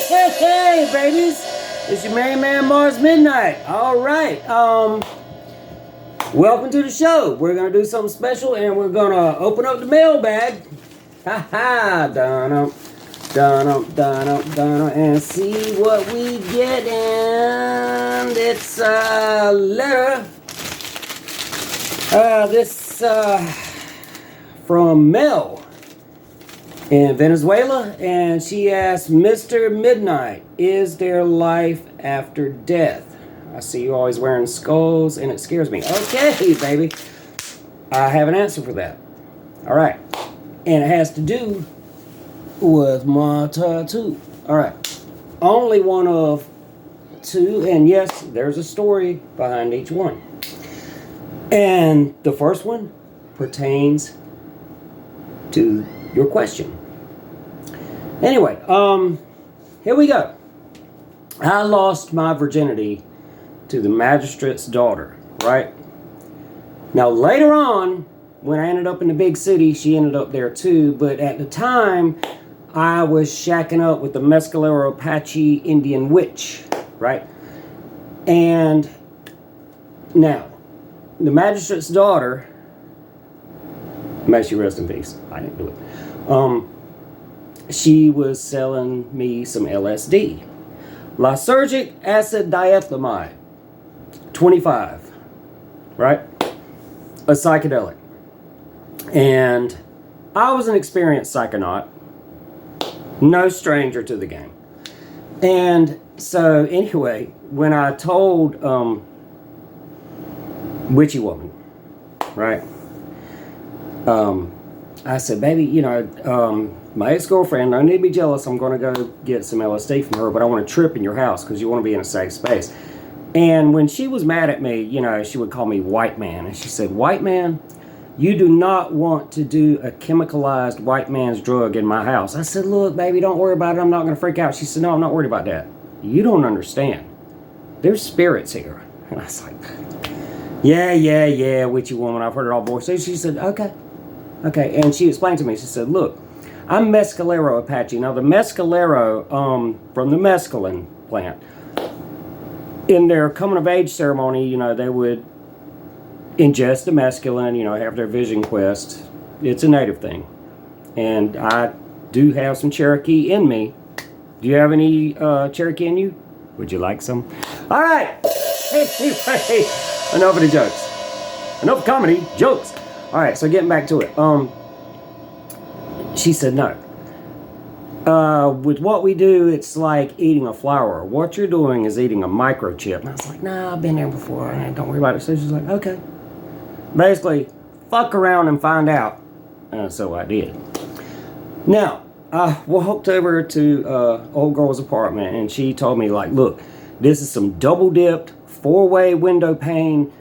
Hey, babies! It's your Merry Man Mars Midnight. All right. Welcome to the show. We're gonna do something special, and we're gonna open up the mailbag. Ha ha! Dun and see what we get. And it's a letter. This from Mel in Venezuela, and she asked, Mr. Midnight, is there life after death? I see you always wearing skulls, and it scares me. Okay, baby. I have an answer for that. All right. And it has to do with my tattoo. All right. Only one of two, and yes, there's a story behind each one. And the first one pertains to your question. Anyway, here we go. I lost my virginity to the magistrate's daughter, right? Now, later on, when I ended up in the big city, she ended up there too, but at the time, I was shacking up with the Mescalero Apache Indian witch, right? And now, the magistrate's daughter, may she rest in peace, I didn't do it. She was selling me some LSD. Lysergic acid diethylamide, 25, right? A psychedelic. And I was an experienced psychonaut, no stranger to the game. And so anyway, when I told Witchy Woman, right? I said, baby, you know, my ex-girlfriend, no need to be jealous. I'm going to go get some LSD from her, but I want to trip in your house because you want to be in a safe space. And when she was mad at me, you know, she would call me white man. And she said, white man, you do not want to do a chemicalized white man's drug in my house. I said, look, baby, don't worry about it. I'm not going to freak out. She said, no, I'm not worried about that. You don't understand. There's spirits here. And I was like, yeah, Witchy Woman. I've heard it all before. So she said, okay. And she explained to me, she said, look, I'm Mescalero Apache. Now, the Mescalero, from the mescaline plant, in their coming of age ceremony, you know, they would ingest the mescaline, you know, have their vision quest. It's a native thing. And I do have some Cherokee in me. Do you have any Cherokee in you? Would you like some? All right. Anyway, enough of the jokes. Enough comedy, jokes. All right, so getting back to it. She said no. With what we do, it's like eating a flower. What you're doing is eating a microchip. And I was like, nah, I've been there before. Don't worry about it. So she's like, okay. Basically, fuck around and find out. So I did. Now, I walked over to old girl's apartment, and she told me, like, look, this is some double-dipped, 4-way window pane.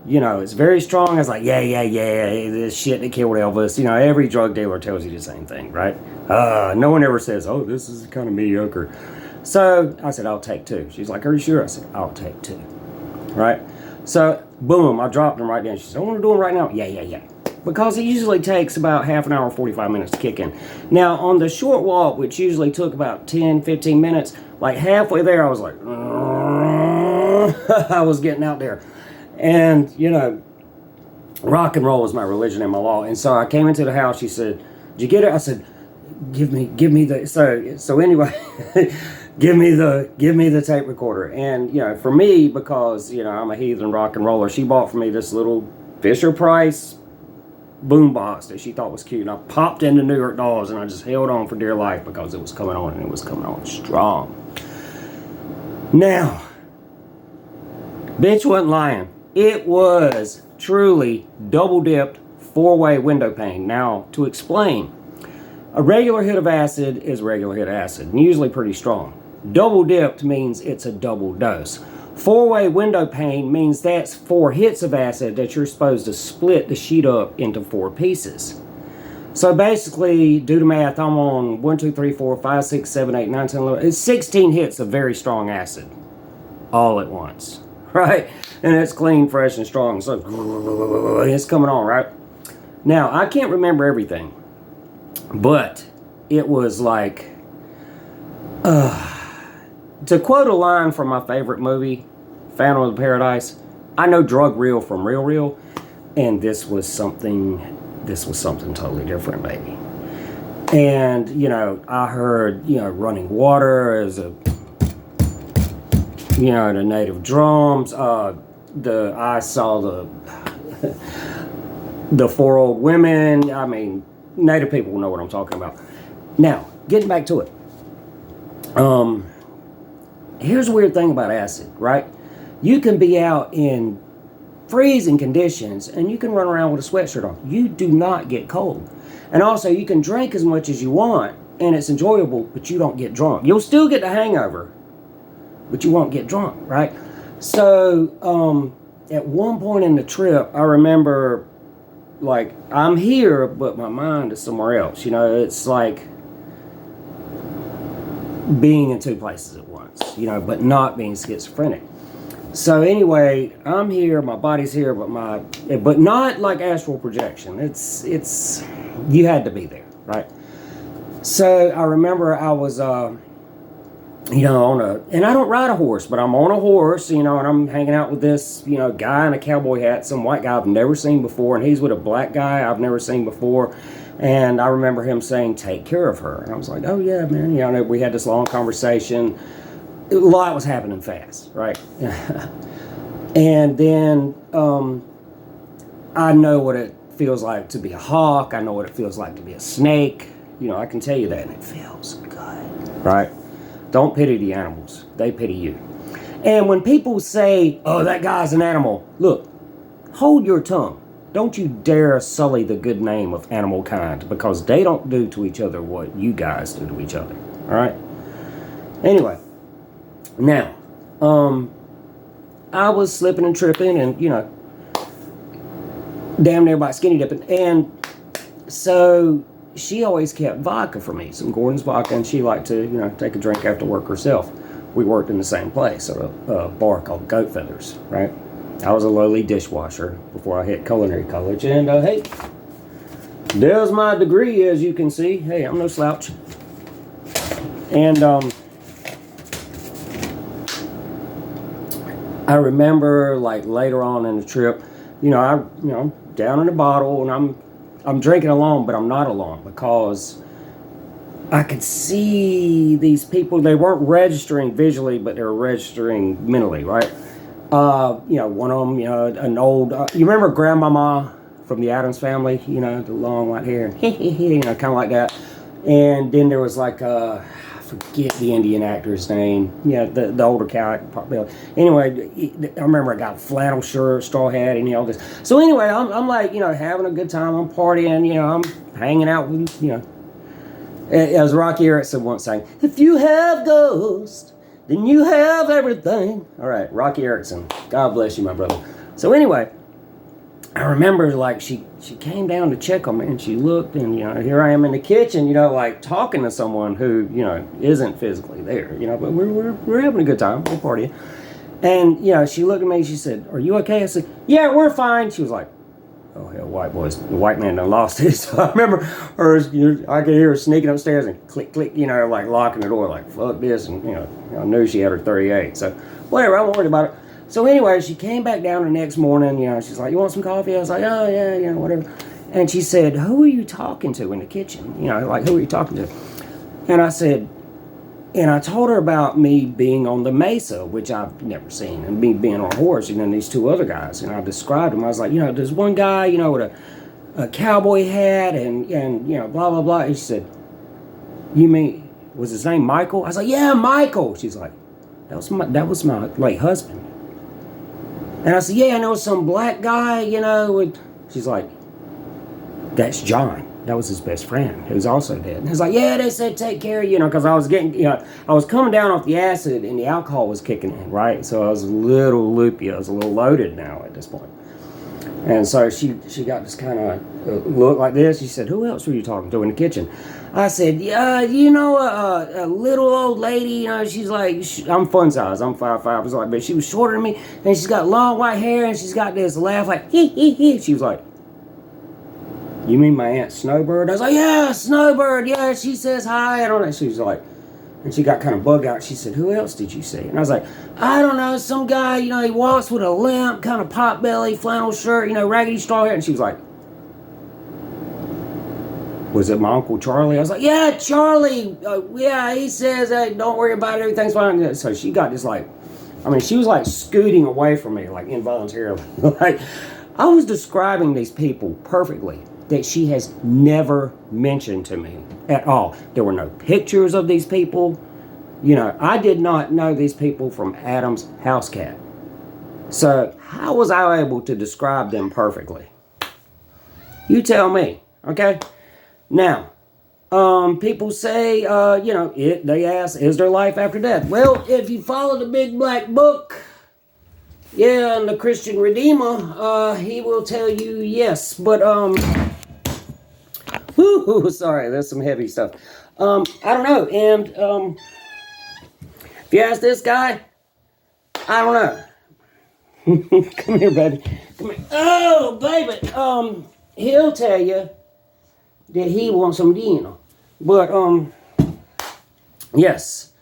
You know, it's very strong. I was like, yeah, this shit that killed Elvis. You know, every drug dealer tells you the same thing, right? No one ever says, oh, this is kind of mediocre. So I said, I'll take 2. She's like, are you sure? I said, I'll take 2, right? So, boom, I dropped them right down. She said, I want to do them right now. Yeah. Because it usually takes about half an hour, 45 minutes to kick in. Now, on the short walk, which usually took about 10, 15 minutes, like halfway there, I was like, I was getting out there. And, you know, rock and roll is my religion and my law. And so I came into the house. She said, did you get it? I said, give me the, so anyway, give me the tape recorder. And, you know, for me, because, you know, I'm a heathen rock and roller, she bought for me this little Fisher-Price boombox that she thought was cute. And I popped into New York Dolls, and I just held on for dear life because it was coming on, and it was coming on strong. Now, bitch wasn't lying. It was truly double-dipped 4-way window pane. Now, to explain, a regular hit of acid is a regular hit of acid, and usually pretty strong. Double-dipped means it's a double dose. 4-way window pane means that's 4 hits of acid that you're supposed to split the sheet up into 4 pieces. So basically, do the math, I'm on 1, 2, 3, 4, 5, 6, 7, 8, 9, 10, 11. It's 16 hits of very strong acid all at once, right? And it's clean, fresh, and strong. So it's coming on, right? Now, I can't remember everything, but it was like, to quote a line from my favorite movie, Phantom of the Paradise, I know drug real from real real, and this was something totally different, baby. And, you know, I heard, you know, running water as a, you know, the native drums. I saw the four old women. I mean, native people will know what I'm talking about. Now, getting back to it. Here's a weird thing about acid, right? You can be out in freezing conditions and you can run around with a sweatshirt on. You do not get cold. And also, you can drink as much as you want and it's enjoyable, but you don't get drunk. You'll still get the hangover, but you won't get drunk, right? So, at one point in the trip, I remember, like, I'm here, but my mind is somewhere else. You know, it's like being in two places at once, you know, but not being schizophrenic. So anyway, I'm here, my body's here, but not like astral projection. It's you had to be there, right? So I remember I was, you know, and I don't ride a horse, but I'm on a horse, you know, and I'm hanging out with this, you know, guy in a cowboy hat, some white guy I've never seen before, and he's with a black guy I've never seen before. And I remember him saying, take care of her. And I was like, oh yeah, man, you know, we had this long conversation. A lot was happening fast, right? And then I know what it feels like to be a hawk. I know what it feels like to be a snake. You know, I can tell you that, and it feels good, right? Don't pity the animals. They pity you. And when people say, oh, that guy's an animal, look, hold your tongue. Don't you dare sully the good name of animal kind, because they don't do to each other what you guys do to each other, all right? Anyway, now, I was slipping and tripping and, you know, damn near by skinny dipping. And so she always kept vodka for me, some Gordon's vodka, and she liked to, you know, take a drink after work herself. We worked in the same place at a bar called Goat Feathers, right? I was a lowly dishwasher before I hit culinary college. And, hey, there's my degree, as you can see. Hey, I'm no slouch. And, I remember, like, later on in the trip, you know, down in the bottle, and I'm drinking alone, but I'm not alone, because I could see these people. They weren't registering visually, but they were registering mentally, right? You know, one of them, you know, an old, you remember Grandmama from the Addams Family, you know, the long white hair, you know, kind of like that. And then there was like, I forget the Indian actor's name. Yeah, the older guy. Anyway, I remember I got a flannel shirt, straw hat, and, you know, this. So anyway, I'm like, you know, having a good time. I'm partying, you know, I'm hanging out with, you know. As Rocky Erickson once sang, if you have ghosts, then you have everything. All right, Rocky Erickson. God bless you, my brother. So anyway, I remember, like, she came down to check on me, and she looked, and, you know, here I am in the kitchen, you know, like, talking to someone who, you know, isn't physically there, you know, but we're having a good time, we're partying. And, you know, she looked at me, she said, are you okay? I said, yeah, we're fine. She was like, oh, hell, the white man done lost it. So I remember her, I could hear her sneaking upstairs and click, click, you know, like locking the door, like, fuck this, and, you know, I knew she had her 38, so whatever, I'm worried about it. So anyway, she came back down the next morning, you know, she's like, you want some coffee? I was like, oh, yeah, you know, whatever. And she said, who are you talking to in the kitchen? You know, like, who are you talking to? And I said, and I told her about me being on the mesa, which I've never seen, and me being on a horse, and then these two other guys. And I described them. I was like, you know, there's one guy, you know, with a cowboy hat and, you know, blah, blah, blah. And she said, you mean, was his name Michael? I was like, yeah, Michael. She's like, that was my late husband. And I said, yeah, I know some black guy, you know. She's like, that's John. That was his best friend, who's also dead. And he's like, yeah, they said take care of you, know, because I was getting, you know, I was coming down off the acid and the alcohol was kicking in, right? So I was a little loopy. I was a little loaded now at this point. And so she got this kind of look like this. She said, who else were you talking to in the kitchen? I said, yeah, you know, a little old lady, you know, she's like, I'm fun size, I'm 5'5", I was like, but she was shorter than me, and she's got long white hair, and she's got this laugh like, hee, hee, hee. She was like, you mean my Aunt Snowbird? I was like, yeah, Snowbird, yeah, she says hi, and all that. She was like, And she got kind of bugged out. She said, who else did you see? And I was like, I don't know, some guy, you know, he walks with a limp, kind of pot belly, flannel shirt, you know, raggedy straw hair. And she was like, was it my Uncle Charlie? I was like, yeah, Charlie. Yeah, he says, hey, don't worry about it. Everything's fine. So she got this like, I mean, she was like scooting away from me, like involuntarily. Like, I was describing these people perfectly that she has never mentioned to me at all. There were no pictures of these people. You know, I did not know these people from Adam's house cat. So how was I able to describe them perfectly? You tell me, okay? Now, people say, you know, they ask, is there life after death? Well, if you follow the big black book, yeah, and the Christian Redeemer, he will tell you yes. But, whoo, sorry, that's some heavy stuff. I don't know. And, if you ask this guy, I don't know. Come here, baby. Come here. Oh, baby. He'll tell you that he wants some dinner. But, yes.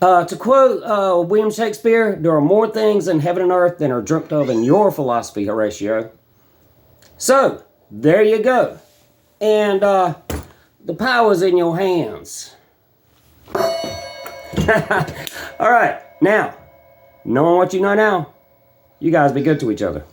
To quote William Shakespeare, there are more things in heaven and earth than are dreamt of in your philosophy, Horatio. So, there you go. And the power's in your hands. All right, now, knowing what you know now, you guys be good to each other.